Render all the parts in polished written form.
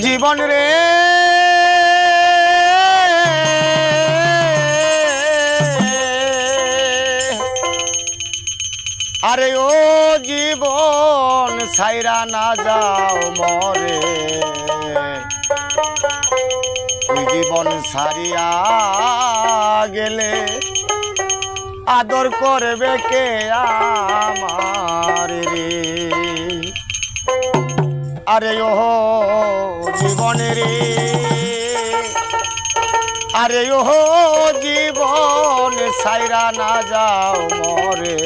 জীবন রে আরে ও জীবন ছাইরা না যাও মরে তুই জীবন ছাড়িয়া গেলে আদর করবে কে আমার রে আরে ও জীবন রে আরে ও জীবন ছাইরা না যাও মরে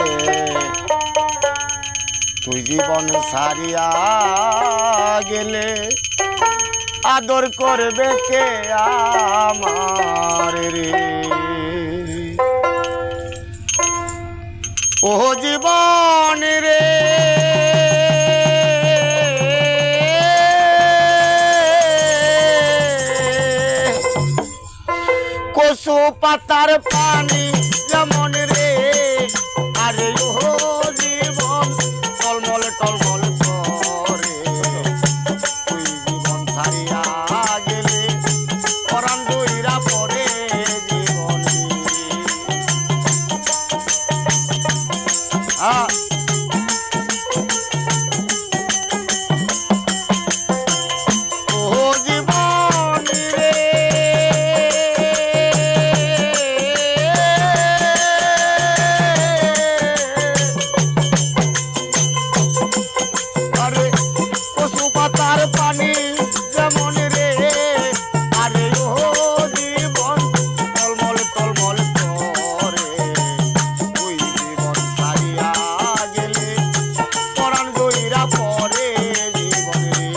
তুই জীবন ছাড়িয়া গেলে আদর করবে কে আমার রে ও জীবন রে কচু পাতার পানি যেমন রে আরে ও জীবন টলমল টলমল করে তুই জীবন ছাড়িয়া গেলে পরাণ দইরা পরে জীবন পানি যেমন রে আরে ও জীবন টলমল টলমল করে তুই জীবন ছাড়িয়া গেলে পরাণ দইরা পরে জীবন রে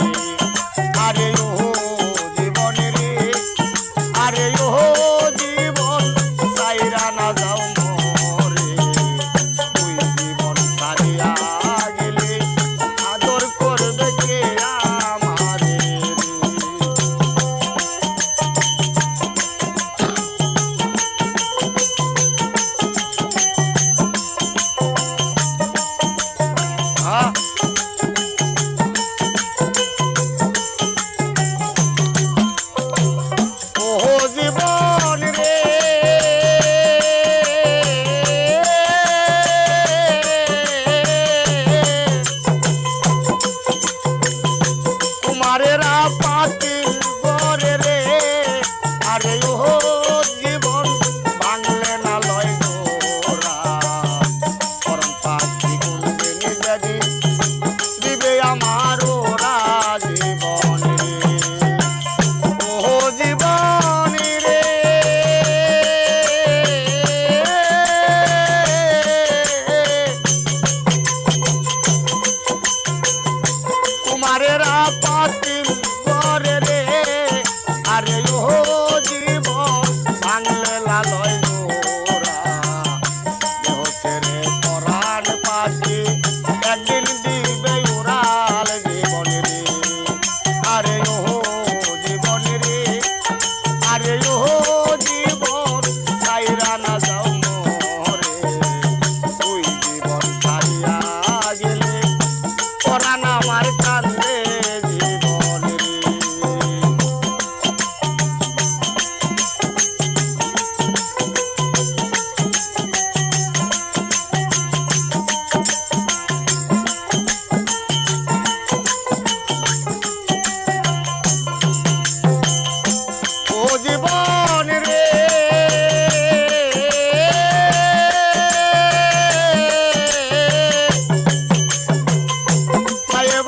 আরে ও জীবন রে আরে ও জীবন ছাইরা না যাও মরে তুই জীবন ছাড়িয়া গেলে আদর করবে কে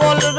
বলবে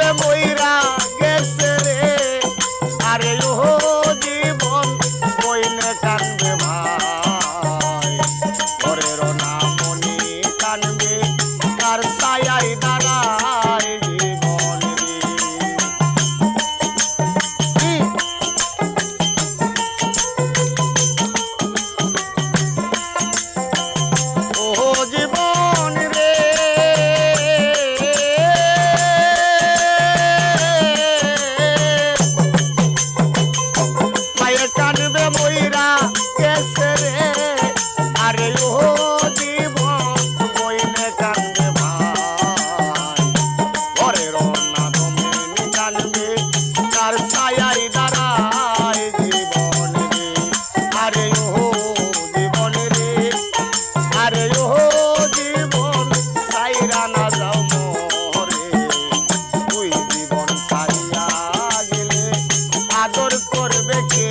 করবে কে